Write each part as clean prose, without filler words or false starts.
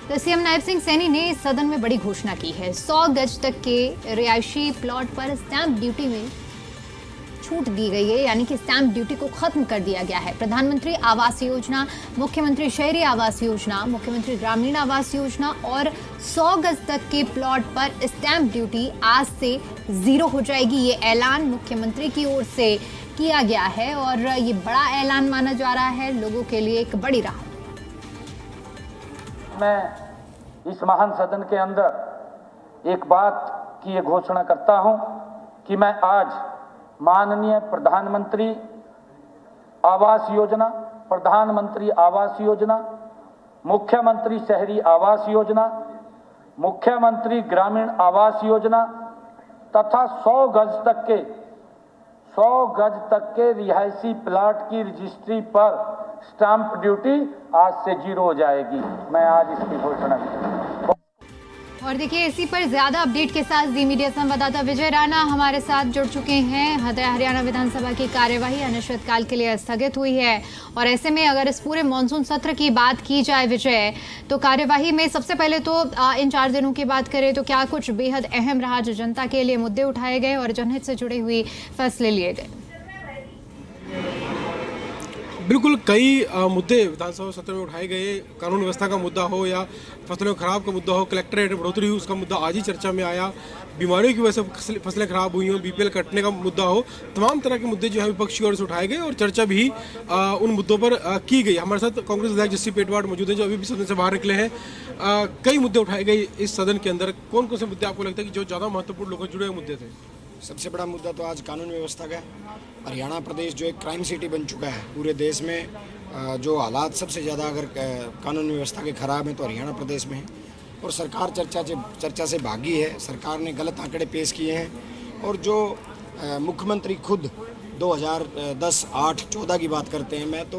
तो सीएम नायब सिंह सैनी ने सदन में बड़ी घोषणा की है। 100 गज तक के रिहायशी प्लॉट पर स्टैंप ड्यूटी में छूट दी गई है, यानी कि स्टैंप ड्यूटी को खत्म कर दिया गया है। प्रधानमंत्री आवास योजना, मुख्यमंत्री शहरी आवास योजना, मुख्यमंत्री ग्रामीण आवास योजना और 100 गज तक के प्लॉट पर स्टैंप ड्यूटी आज से 0 हो जाएगी। ये ऐलान मुख्यमंत्री की ओर से किया गया है और ये बड़ा ऐलान माना जा रहा है, लोगों के लिए एक बड़ी राहत। मैं इस महान सदन के अंदर एक बात की ये घोषणा करता हूं कि मैं आज माननीय प्रधानमंत्री आवास योजना, प्रधानमंत्री आवास योजना, मुख्यमंत्री शहरी आवास योजना, मुख्यमंत्री ग्रामीण आवास योजना तथा 100 गज तक के रिहायशी प्लाट की रजिस्ट्री पर स्टैंप ड्यूटी आज से 0 हो जाएगी। मैं आज इसकी घोषणा की। और देखिए, इसी पर ज्यादा अपडेट के साथ जी मीडिया संवाददाता विजय राणा हमारे साथ जुड़ चुके हैं। हरियाणा विधानसभा की कार्यवाही अनिश्चितकाल के लिए स्थगित हुई है और ऐसे में अगर इस पूरे मानसून सत्र की बात की जाए विजय, तो कार्यवाही में सबसे पहले तो इन 4 दिनों की बात करें तो क्या कुछ बेहद अहम रहा, जो जनता के लिए मुद्दे उठाए गए और जनहित से जुड़े हुए फैसले लिए गए? बिल्कुल, कई मुद्दे विधानसभा सत्र में उठाए गए। कानून व्यवस्था का मुद्दा हो या फसलों खराब का मुद्दा हो, कलेक्टर बढ़ोतरी हुई उसका मुद्दा आज ही चर्चा में आया, बीमारियों की वजह से फसलें खराब हुई हो, बीपीएल कटने का मुद्दा हो, तमाम तरह के मुद्दे जो है विपक्ष की ओर से उठाए गए और चर्चा भी उन मुद्दों पर की गई। हमारे साथ कांग्रेस विधायक जस्सी पेटवाड मौजूद हैं जो अभी भी सदन से बाहर निकले हैं। कई मुद्दे उठाए गए इस सदन के अंदर। कौन कौन से मुद्दे आपको लगता है कि जो ज़्यादा महत्वपूर्ण लोगों से जुड़े हुए मुद्दे थे? सबसे बड़ा मुद्दा तो आज कानून व्यवस्था का है। हरियाणा प्रदेश जो एक क्राइम सिटी बन चुका है पूरे देश में, जो हालात सबसे ज़्यादा अगर कानून व्यवस्था के खराब हैं तो हरियाणा प्रदेश में है और सरकार चर्चा से भागी है। सरकार ने गलत आंकड़े पेश किए हैं और जो मुख्यमंत्री खुद 2010, 8, 14 की बात करते हैं। मैं तो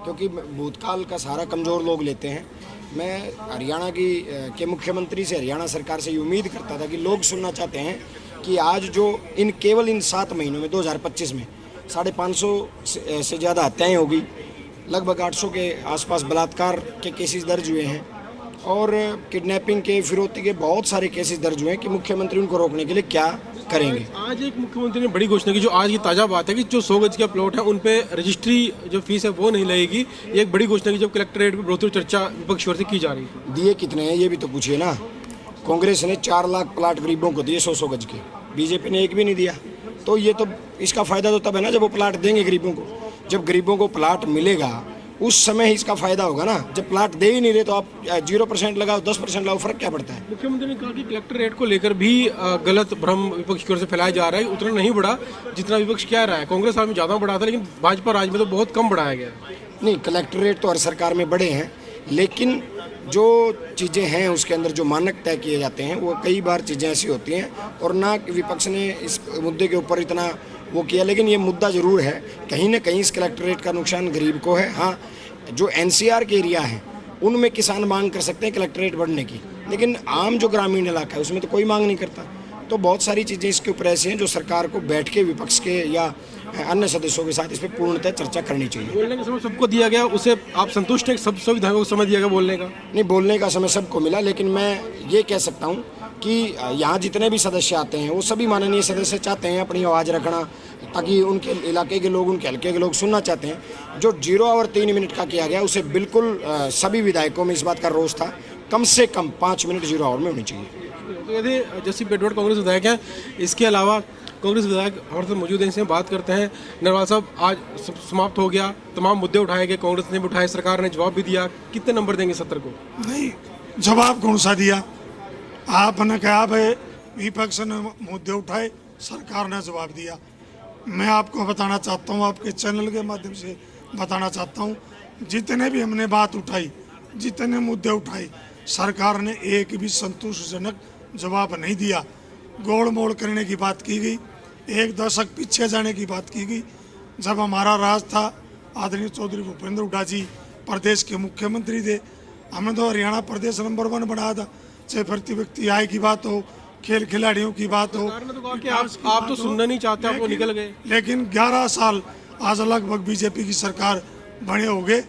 क्योंकि भूतकाल का सहारा कमज़ोर लोग लेते हैं, मैं हरियाणा के मुख्यमंत्री से, हरियाणा सरकार से ये उम्मीद करता था कि लोग सुनना चाहते हैं कि आज जो केवल इन 7 महीनों में 2025 में 550 से ज़्यादा हत्याएँ हो गई, लगभग 800 के आसपास बलात्कार के केसेस दर्ज हुए हैं और किडनैपिंग के, फिरौती के बहुत सारे केसेस दर्ज हुए हैं कि मुख्यमंत्री उनको रोकने के लिए क्या करेंगे। आज एक मुख्यमंत्री ने बड़ी घोषणा की, जो आज की ताज़ा बात है कि जो 100 गज के प्लॉट है उन पे रजिस्ट्री जो फीस है वो नहीं लगेगी। ये एक बड़ी घोषणा की, जब कलेक्ट्रेट पर बढ़ोतरी चर्चा विपक्ष ओर से की जा रही है। दिए कितने हैं ये भी तो पूछिए ना। कांग्रेस ने 4 लाख प्लाट गरीबों को दिए 100 गज के, बीजेपी ने एक भी नहीं दिया। तो ये तो इसका फ़ायदा तो तब है ना जब वो प्लाट देंगे गरीबों को। जब गरीबों को प्लाट मिलेगा उस समय ही इसका फायदा होगा ना। जब प्लाट दे ही नहीं रहे तो आप 0% लगाओ, 10% लगाओ, फर्क क्या पड़ता है? मुख्यमंत्री ने कहा कि कलेक्टर रेट को लेकर भी गलत भ्रम विपक्ष की ओर से फैलाया जा रहा है। उतना नहीं बढ़ा जितना विपक्ष कह रहा है। कांग्रेस में ज़्यादा बढ़ा था, लेकिन भाजपा राज में तो बहुत कम बढ़ाया गया। नहीं, कलेक्टर रेट तो हर सरकार में बढ़े हैं, लेकिन जो चीज़ें हैं उसके अंदर जो मानक तय किए जाते हैं वो कई बार चीज़ें ऐसी होती हैं और ना विपक्ष ने इस मुद्दे के ऊपर इतना वो किया। लेकिन ये मुद्दा ज़रूर है, कहीं ना कहीं इस कलेक्टरेट का नुकसान गरीब को है। हाँ, जो एनसीआर के एरिया है उनमें किसान मांग कर सकते हैं कलेक्टरेट बढ़ने की, लेकिन आम जो ग्रामीण इलाका है उसमें तो कोई मांग नहीं करता। तो बहुत सारी चीज़ें इसके ऊपर ऐसी हैं जो सरकार को बैठ के विपक्ष के या अन्य सदस्यों के साथ इस पर पूर्णतः चर्चा करनी चाहिए। बोलने का समय सबको दिया गया, उसे आप संतुष्ट हैं? सब विधायकों को समय दिया गया बोलने का? नहीं, बोलने का समय सबको मिला, लेकिन मैं ये कह सकता हूँ कि यहाँ जितने भी सदस्य आते हैं वो सभी माननीय सदस्य चाहते हैं अपनी आवाज़ रखना, ताकि उनके इलाके के लोग, उनके हल्के के लोग सुनना चाहते हैं। जो 0 और 3 मिनट का किया गया उसे बिल्कुल सभी विधायकों में इस बात का रोष था, कम से कम 5 मिनट 0 आवर में होनी चाहिए। तो यदि जस्सी पेटवाड कांग्रेस विधायक हैं, इसके अलावा कांग्रेस विधायक हमारे साथ मौजूद हैं, इनसे बात करते हैं। नरवाल साहब, आज समाप्त हो गया, तमाम मुद्दे उठाए गए, कांग्रेस ने भी उठाए, सरकार ने जवाब भी दिया। कितने नंबर देंगे सत्र को? नहीं, जवाब कौन सा दिया? आपने कहा भाई विपक्ष ने मुद्दे उठाए, सरकार ने जवाब दिया। मैं आपको बताना चाहता हूँ, आपके चैनल के माध्यम से बताना चाहता हूँ, जितने भी हमने बात उठाई, जितने मुद्दे उठाए, सरकार ने एक भी संतोषजनक जवाब नहीं दिया। गोल मोड़ करने की बात की गई, 1 दशक पीछे जाने की बात की गई। जब हमारा राज था, आदरणीय चौधरी भूपेंद्र हुड्डा जी प्रदेश के मुख्यमंत्री थे, हमने तो हरियाणा प्रदेश नंबर 1 बनाया था। चाहे प्रति व्यक्ति आय की बात हो, खेल खिलाड़ियों की बात हो। सरकार ने तो कहा कि आप तो सुनना नहीं चाहते, आप वो निकल गए। लेकिन 11 साल आज लगभग बीजेपी की सरकार बने हो गए,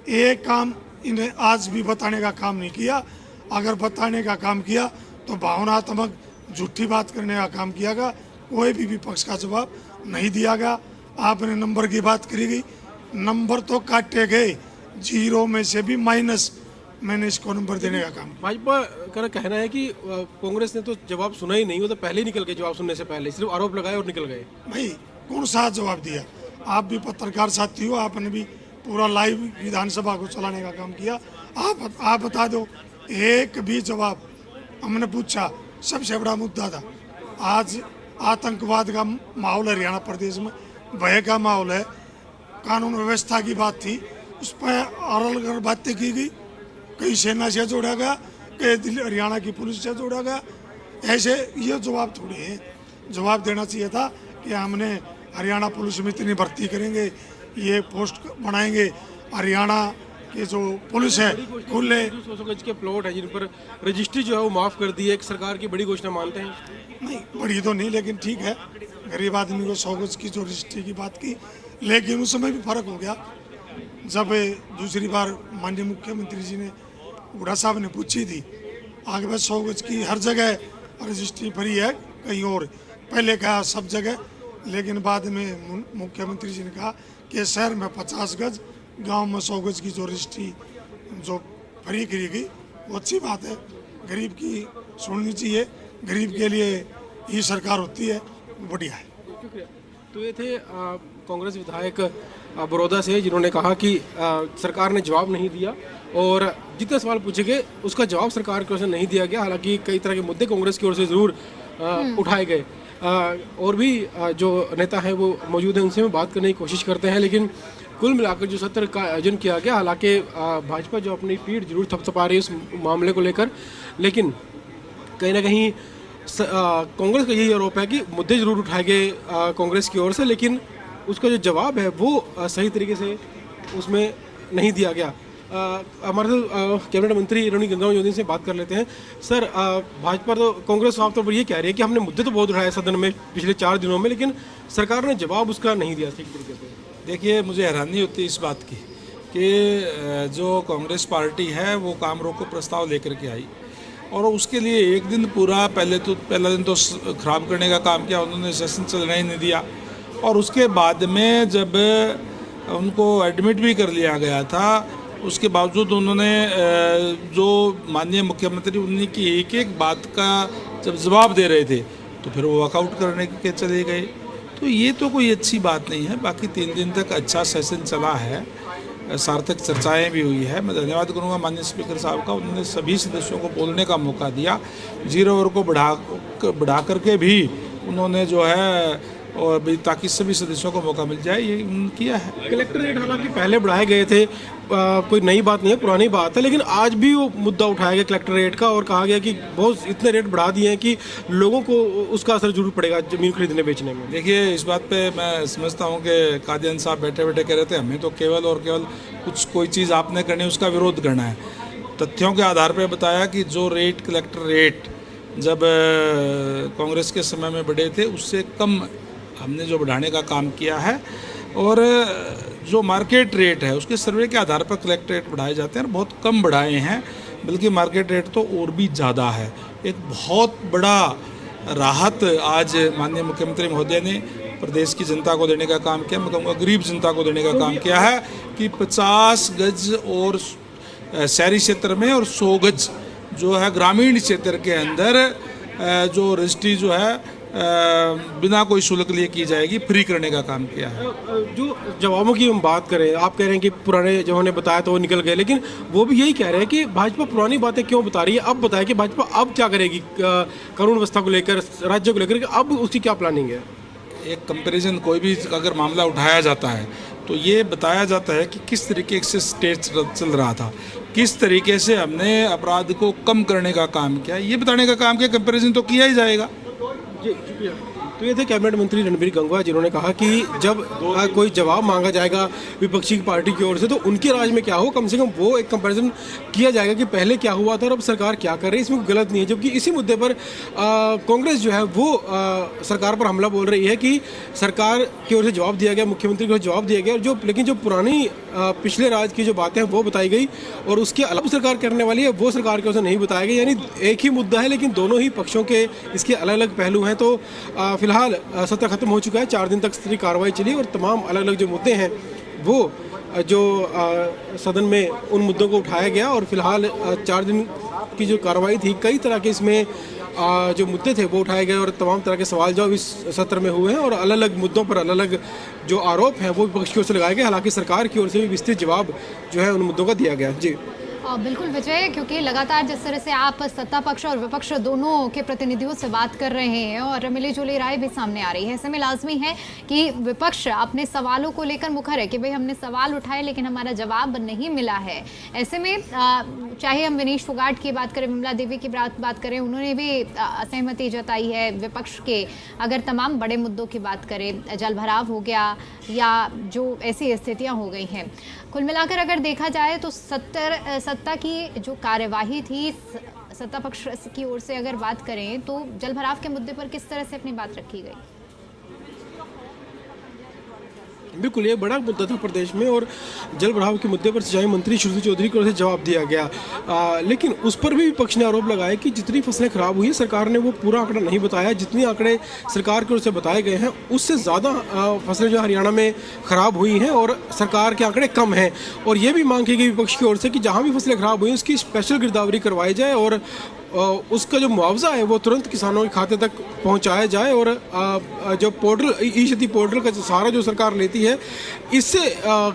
एक काम इन्हें आज भी बताने का काम नहीं किया। अगर बताने का काम किया तो भावनात्मक झूठी बात करने का काम किया गया। कोई भी विपक्ष का जवाब नहीं दिया गया। आपने नंबर की बात करी गई, नंबर तो काटे गए, 0 में से भी माइनस, मैंने इसको नंबर देने का काम। भाजपा का कहना है कि कांग्रेस ने तो जवाब सुना ही नहीं, वो तो पहले ही निकल गए, जवाब सुनने से पहले सिर्फ आरोप लगाए और निकल गए। भाई कौन सा जवाब दिया? आप भी पत्रकार साथी हो, आपने भी पूरा लाइव विधानसभा को चलाने का काम किया। आप बता दो, एक भी जवाब हमने पूछा। सबसे बड़ा मुद्दा था आज आतंकवाद का माहौल है हरियाणा प्रदेश में, भय का माहौल है, कानून व्यवस्था की बात थी, उस पर अलग अलग बातें की गई। कई सेना से जोड़ा गया, कई हरियाणा की पुलिस से जोड़ा गया। ऐसे ये जवाब थोड़ी है। जवाब देना चाहिए था कि हमने हरियाणा पुलिस में इतनी भर्ती करेंगे, ये पोस्ट बनाएंगे, हरियाणा के जो पुलिस है खुले 200 गज के प्लॉट है जिन पर रजिस्ट्री जो है वो माफ कर दी है, एक सरकार की बड़ी घोषणा मानते हैं? नहीं, बड़ी तो नहीं, लेकिन ठीक है, गरीब आदमी को 100 गज की जो रजिस्ट्री की बात की। लेकिन उस समय भी फर्क हो गया जब दूसरी बार माननीय मुख्यमंत्री जी ने, बुढ़ा साहब ने पूछी थी, आगे बस 100 गज की हर जगह रजिस्ट्री फ्री है, कहीं और पहले कहा सब जगह, लेकिन बाद में मुख्यमंत्री जी ने कहा कि शहर में 50 गज, गांव में 100 गज की जो रजिस्ट्री जो फ्री करी गई, वो अच्छी बात है। गरीब की सुननी चाहिए, गरीब के लिए ही सरकार होती है, बढ़िया है। तो ये थे कांग्रेस विधायक बड़ौदा से, जिन्होंने कहा कि सरकार ने जवाब नहीं दिया और जितने सवाल पूछे गए उसका जवाब सरकार की ओर से नहीं दिया गया। हालांकि कई तरह के मुद्दे कांग्रेस की ओर से ज़रूर उठाए गए। और भी जो नेता हैं वो मौजूद हैं, उनसे हम बात करने की कोशिश करते हैं। लेकिन कुल मिलाकर जो सत्र का आयोजन किया गया, हालांकि भाजपा जो अपनी पीठ जरूर थपथपा रही है उस मामले को लेकर, लेकिन कहीं ना कहीं कांग्रेस का यही आरोप है कि मुद्दे जरूर उठाए गए कांग्रेस की ओर से, लेकिन उसका जो जवाब है वो सही तरीके से उसमें नहीं दिया गया। हमारे कैबिनेट मंत्री रोनी गंगाराम जोशी से बात कर लेते हैं। सर, भाजपा तो कांग्रेस साफ तौर पर ये कह रही है कि हमने मुद्दे तो बहुत उठाए सदन में पिछले 4 दिनों में, लेकिन सरकार ने जवाब उसका नहीं दिया ठीक तरीके से। देखिए, मुझे हैरानी होती है इस बात की कि जो कांग्रेस पार्टी है वो काम रोको प्रस्ताव लेकर के आई और उसके लिए एक दिन पूरा पहला दिन तो खराब करने का काम किया, उन्होंने सेशन चलने ही नहीं दिया। और उसके बाद में जब उनको एडमिट भी कर लिया गया था, उसके बावजूद उन्होंने जो माननीय मुख्यमंत्री उन्हीं की एक एक बात का जब जवाब दे रहे थे तो फिर वो वॉकआउट करने के चले गए। तो ये तो कोई अच्छी बात नहीं है। बाकी 3 दिन तक अच्छा सेशन चला है, सार्थक चर्चाएं भी हुई है। मैं धन्यवाद करूंगा माननीय स्पीकर साहब का, उन्होंने सभी सदस्यों को बोलने का मौका दिया। 0 ओवर को बढ़ा करके भी उन्होंने जो है और ताकि सभी सदस्यों को मौका मिल जाए, ये किया है। कलेक्टर रेट हालांकि पहले बढ़ाए गए थे, कोई नई बात नहीं है, पुरानी बात है, लेकिन आज भी वो मुद्दा उठाया गया कलेक्टर रेट का और कहा गया कि बहुत इतने रेट बढ़ा दिए हैं कि लोगों को उसका असर जरूर पड़ेगा जमीन खरीदने बेचने में। देखिए, इस बात पे मैं समझता हूँ कि कादियान साहब बैठे बैठे कह रहे थे हमें तो केवल और केवल कोई चीज़ आपने करनी है उसका विरोध करना है। तथ्यों के आधार पर बताया कि जो रेट कलेक्टर रेट जब कांग्रेस के समय में बढ़े थे उससे कम हमने जो बढ़ाने का काम किया है और जो मार्केट रेट है उसके सर्वे के आधार पर कलेक्टर रेट बढ़ाए जाते हैं और बहुत कम बढ़ाए हैं, बल्कि मार्केट रेट तो और भी ज़्यादा है। एक बहुत बड़ा राहत आज माननीय मुख्यमंत्री महोदय ने प्रदेश की जनता को देने का काम किया, मैं कहूँगा गरीब जनता को देने का काम किया है कि 50 गज और शहरी क्षेत्र में और 100 गज जो है ग्रामीण क्षेत्र के अंदर जो रजिस्ट्री जो है बिना कोई शुल्क लिए की जाएगी, फ्री करने का काम किया है। जो जवाबों की हम बात करें, आप कह रहे हैं कि पुराने जो ने बताया तो वो निकल गए, लेकिन वो भी यही कह रहे हैं कि भाजपा पुरानी बातें क्यों बता रही है। अब बताया कि भाजपा अब क्या करेगी कानून व्यवस्था को लेकर, राज्य को लेकर, अब उसकी क्या प्लानिंग है। एक कंपैरिजन कोई भी अगर मामला उठाया जाता है तो ये बताया जाता है कि किस तरीके से स्टेज चल रहा था, किस तरीके से हमने अपराध को कम करने का काम किया, ये बताने का काम किया। कंपैरिजन तो किया ही जाएगा। जी, शुक्रिया। तो ये थे कैबिनेट मंत्री रणबीर गंगवा, जिन्होंने कहा कि जब कोई जवाब मांगा जाएगा विपक्षी पार्टी की ओर से तो उनके राज में क्या हो, कम से कम वो एक कंपैरिजन किया जाएगा कि पहले क्या हुआ था और अब सरकार क्या कर रही है, इसमें गलत नहीं है। जबकि इसी मुद्दे पर कांग्रेस जो है वो सरकार पर हमला बोल रही है कि सरकार की ओर से जवाब दिया गया, मुख्यमंत्री को जवाब दिया गया, और लेकिन जो पुरानी पिछले राज की जो बातें हैं वो बताई गई और उसके अलावा सरकार करने वाली है वो सरकार की ओर से नहीं बताया गया। यानी एक ही मुद्दा है लेकिन दोनों ही पक्षों के इसके अलग अलग पहलू हैं। तो फिलहाल सत्र खत्म हो चुका है, 4 दिन तक सत्र की कार्रवाई चली और तमाम अलग अलग जो मुद्दे हैं वो जो सदन में उन मुद्दों को उठाया गया और फिलहाल 4 दिन की जो कार्रवाई थी कई तरह के इसमें जो मुद्दे थे वो उठाए गए और तमाम तरह के सवाल जवाब इस सत्र में हुए हैं और अलग अलग मुद्दों पर अलग अलग जो आरोप हैं वो विपक्ष की ओर से लगाए गए। हालांकि सरकार की ओर से भी विस्तृत जवाब जो है उन मुद्दों का दिया गया। जी बिल्कुल विजय, क्योंकि लगातार जिस तरह से आप सत्ता पक्ष और विपक्ष दोनों के प्रतिनिधियों से बात कर रहे हैं और मिली जुली राय भी सामने आ रही है, ऐसे में लाजमी है कि विपक्ष अपने सवालों को लेकर मुखर है कि भाई हमने सवाल उठाए लेकिन हमारा जवाब नहीं मिला है। ऐसे में चाहे हम विनीश फोगाट की बात करें, विमला देवी की बात करें, उन्होंने भी असहमति जताई है विपक्ष के। अगर तमाम बड़े मुद्दों की बात करें, जल भराव हो गया या जो ऐसी स्थितियाँ हो गई हैं, कुल मिलाकर अगर देखा जाए तो सत्ता की जो कार्यवाही थी सत्ता पक्ष की ओर से अगर बात करें तो जल भराव के मुद्दे पर किस तरह से अपनी बात रखी गई? बिल्कुल ये बड़ा मुद्दा था प्रदेश में और जल भराव के मुद्दे पर सिंचाई मंत्री श्रुति चौधरी की ओर से जवाब दिया गया। लेकिन उस पर भी विपक्ष ने आरोप लगाया कि जितनी फसलें खराब हुई सरकार ने वो पूरा आंकड़ा नहीं बताया। जितने आंकड़े सरकार की ओर से बताए गए हैं उससे ज़्यादा फसलें जो हरियाणा में खराब हुई हैं और सरकार के आंकड़े कम हैं। और ये भी मांग की गई विपक्ष की ओर से कि जहाँ भी फसलें खराब हुई उसकी स्पेशल गिरदावरी करवाई जाए और उसका जो मुआवजा है वो तुरंत किसानों के खाते तक पहुंचाया जाए और जो पोर्टल ई क्षति पोर्टल का सहारा जो सरकार लेती है इससे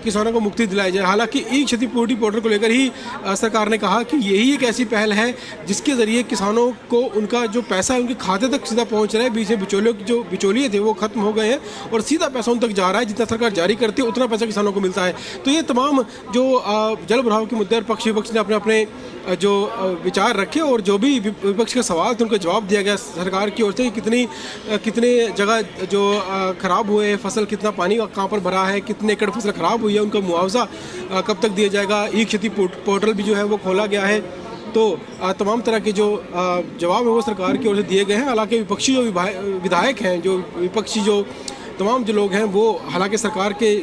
किसानों को मुक्ति दिलाई जाए। हालांकि ई क्षति पूर्ति पोर्टल को लेकर ही सरकार ने कहा कि यही एक ऐसी पहल है जिसके ज़रिए किसानों को उनका जो पैसा है उनके खाते तक सीधा पहुँच रहा है। बीच में जो बिचौलिए थे वो खत्म हो गए हैं और सीधा पैसा उन तक जा रहा है। जितना सरकार जारी करती है उतना पैसा किसानों को मिलता है। तो ये तमाम जो जल भराव के मुद्दे पर पक्ष विपक्ष ने अपने अपने जो विचार रखे और जो भी विपक्ष के सवाल थे उनको जवाब दिया गया सरकार की ओर से। कितने जगह जो खराब हुए फसल, कितना पानी कहाँ पर भरा है, कितने एकड़ फसल खराब हुई है, उनका मुआवजा कब तक दिया जाएगा। ई क्षति पोर्टल भी जो है वो खोला गया है। तो तमाम तरह के जो जवाब है वो सरकार की ओर से दिए गए हैं। हालांकि विपक्षी जो विधायक हैं, जो विपक्षी जो तमाम जो लोग हैं वो हालांकि सरकार के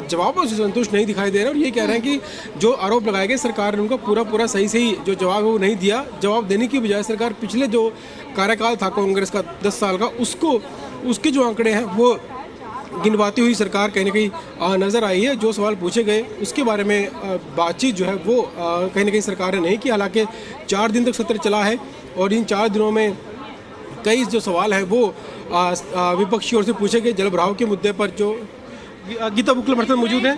जवाबों से संतुष्ट नहीं दिखाई दे रहे और ये कह रहे हैं कि जो आरोप लगाए गए सरकार ने उनका पूरा सही जो जवाब है वो नहीं दिया। जवाब देने की बजाय सरकार पिछले जो कार्यकाल था कांग्रेस का 10 साल का उसके जो आंकड़े हैं वो गिनवाती हुई सरकार कहीं ना कहीं नज़र आई है। जो सवाल पूछे गए उसके बारे में बातचीत जो है वो कहीं ना कहीं सरकार ने नहीं की। हालांकि 4 दिन तक सत्र चला है और इन 4 दिनों में कई जो सवाल हैं वो विपक्ष की ओर से पूछे गए। जल भराव के मुद्दे पर जो गीता बुकल मर्तन मौजूद है।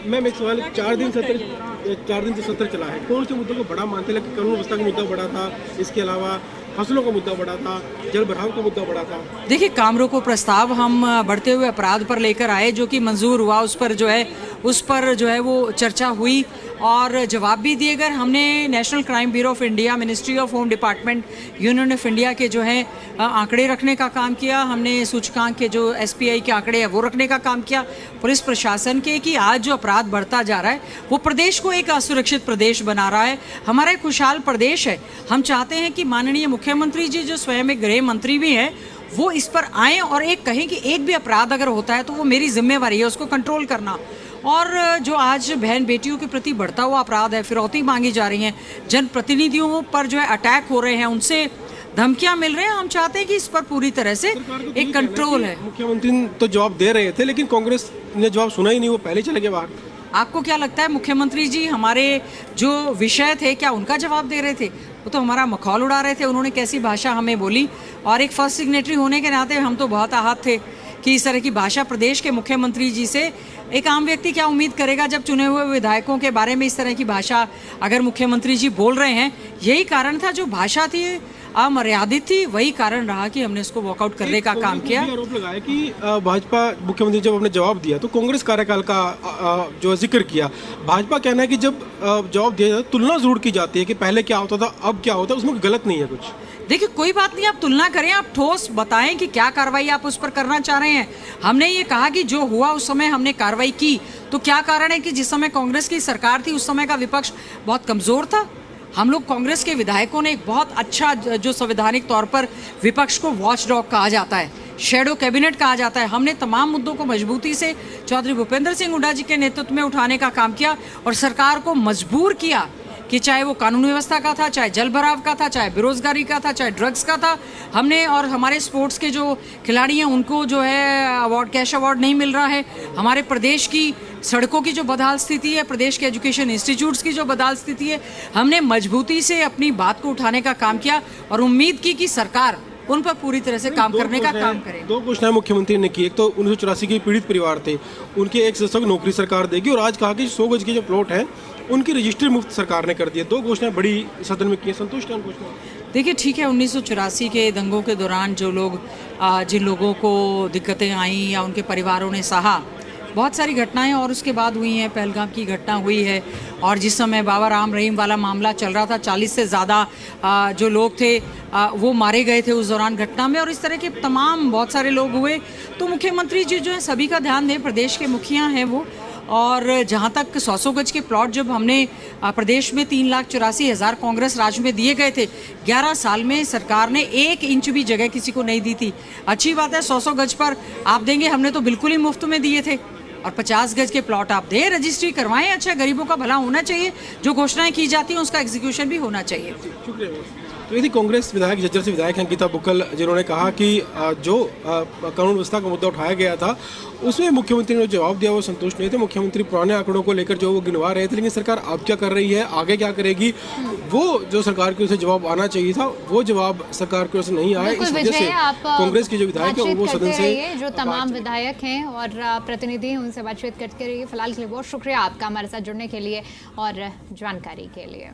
मैं एक सवाल 4 दिन से सत्र चला है, कौन से मुद्दों को बड़ा मानते हैं? कानून व्यवस्था का मुद्दा बड़ा था, इसके अलावा फसलों का मुद्दा बड़ा था, जल भराव का मुद्दा बड़ा था। देखिए, काम रोको प्रस्ताव हम बढ़ते हुए अपराध पर लेकर आए जो कि मंजूर हुआ, उस पर जो है वो चर्चा हुई और जवाब भी दिए गए। हमने national crime bureau of India, ministry of home department, union of India के जो है आंकड़े रखने का काम किया। हमने सूचकांक के जो SPI के आंकड़े हैं वो रखने का काम किया। पुलिस प्रशासन के कि आज जो अपराध बढ़ता जा रहा है वो प्रदेश को एक असुरक्षित प्रदेश बना रहा है। हमारा एक खुशहाल प्रदेश है। हम चाहते हैं कि माननीय मुख्यमंत्री जी जो स्वयं एक गृह मंत्री भी हैं वो इस पर आएँ और एक कहें कि एक भी अपराध अगर होता है तो वो मेरी जिम्मेवारी है उसको कंट्रोल करना। और जो आज बहन बेटियों के प्रति बढ़ता हुआ अपराध है, फिरौती मांगी जा रही हैं, जनप्रतिनिधियों पर जो है अटैक हो रहे हैं, उनसे धमकियां मिल रहे हैं, हम चाहते हैं कि इस पर पूरी तरह से एक कंट्रोल है। मुख्यमंत्री तो जवाब दे रहे थे लेकिन कांग्रेस ने जवाब सुना ही नहीं, वो पहले चले गए बाहर। आपको क्या लगता है मुख्यमंत्री जी हमारे जो विषय थे क्या उनका जवाब दे रहे थे? वो तो हमारा मखौल उड़ा रहे थे। उन्होंने कैसी भाषा हमें बोली और एक फर्स्ट सिग्नेटरी होने के नाते हम तो बहुत आहत थे कि इस तरह की भाषा प्रदेश के मुख्यमंत्री जी से एक आम व्यक्ति क्या उम्मीद करेगा जब चुने हुए विधायकों के बारे में इस तरह की भाषा अगर मुख्यमंत्री जी बोल रहे हैं। यही कारण था, जो भाषा थी अमर्यादित थी, वही कारण रहा कि हमने इसको वॉकआउट करने का काम किया। आरोप लगाया कि भाजपा मुख्यमंत्री जब अपने जवाब दिया तो कांग्रेस कार्यकाल का जो जिक्र किया। भाजपा कहना है कि जब जवाब दिया जाता है तुलना जरूर की जाती है कि पहले क्या होता था अब क्या होता है, उसमें गलत नहीं है कुछ। देखिए कोई बात नहीं, आप तुलना करें, आप ठोस बताएं कि क्या कार्रवाई आप उस पर करना चाह रहे हैं। हमने ये कहा कि जो हुआ उस समय हमने कार्रवाई की, तो क्या कारण है कि जिस समय कांग्रेस की सरकार थी उस समय का विपक्ष बहुत कमजोर था। हम लोग कांग्रेस के विधायकों ने एक बहुत अच्छा, जो संवैधानिक तौर पर विपक्ष को वॉच डॉग कहा जाता है, शैडो कैबिनेट कहा जाता है, हमने तमाम मुद्दों को मजबूती से चौधरी भूपेंद्र सिंह हुड्डा जी के नेतृत्व में उठाने का काम किया और सरकार को मजबूर किया कि चाहे वो कानून व्यवस्था का था, चाहे जल भराव का था, चाहे बेरोजगारी का था, चाहे ड्रग्स का था। हमने, और हमारे स्पोर्ट्स के जो खिलाड़ी हैं उनको जो है अवार्ड, कैश अवार्ड नहीं मिल रहा है। हमारे प्रदेश की सड़कों की जो बदहाल स्थिति है, प्रदेश के एजुकेशन इंस्टीट्यूट्स की जो बदहाल स्थिति है, हमने मजबूती से अपनी बात को उठाने का काम किया और उम्मीद की कि सरकार उन पर पूरी तरह से काम करने का काम करे। दो घोषणाएं मुख्यमंत्री ने की, एक तो 1984 के पीड़ित परिवार थे, उनके एक सदस्य को नौकरी सरकार देगी, और आज कहा कि 100 गज के जो प्लॉट है उनकी रजिस्ट्री मुफ्त सरकार ने कर दी है। दो घोषणाएं बड़ी सदन में की, संतुष्ट हैं घोषणा? देखिए ठीक है, 1984 के दंगों के दौरान जो लोग, जिन लोगों को दिक्कतें आई या उनके परिवारों ने सहा, बहुत सारी घटनाएं और उसके बाद हुई हैं। पहलगाम की घटना हुई है, और जिस समय बाबा राम रहीम वाला मामला चल रहा था, 40 से ज़्यादा जो लोग थे वो मारे गए थे उस दौरान घटना में, और इस तरह के तमाम बहुत सारे लोग हुए। तो मुख्यमंत्री जी जो है सभी का ध्यान दें, प्रदेश के मुखिया हैं वो। और जहाँ तक 100 गज के प्लॉट जब हमने प्रदेश में 3,84,000 कांग्रेस राज में दिए गए थे, 11 साल में सरकार ने 1 इंच भी जगह किसी को नहीं दी थी। अच्छी बात है, 100 गज पर आप देंगे, हमने तो बिल्कुल ही मुफ्त में दिए थे। और 50 गज के प्लॉट आप दें, रजिस्ट्री करवाएं। अच्छा, गरीबों का भला होना चाहिए, जो घोषणाएं की जाती हैं उसका एग्जीक्यूशन भी होना चाहिए। शुक्रिया। तो ये थी कांग्रेस विधायक, झज्जर से विधायक हैं गीता बुक्कल, जिन्होंने कहा कि जो कानून व्यवस्था का मुद्दा उठाया गया था उसमें मुख्यमंत्री ने जवाब दिया वो संतुष्ट नहीं थे। मुख्यमंत्री पुराने आंकड़ों को लेकर जो वो गिनवा रहे थे, लेकिन सरकार अब क्या कर रही है, आगे क्या करेगी, वो जो सरकार की ओर से जवाब आना चाहिए था वो जवाब सरकार की ओर से नहीं आया। इस वजह से कांग्रेस के जो विधायक है वो सदन से, जो तमाम विधायक हैं और प्रतिनिधि हैं उनसे बातचीत करते रहिए। फिलहाल के लिए बहुत शुक्रिया आपका हमारे साथ जुड़ने के लिए और जानकारी के लिए।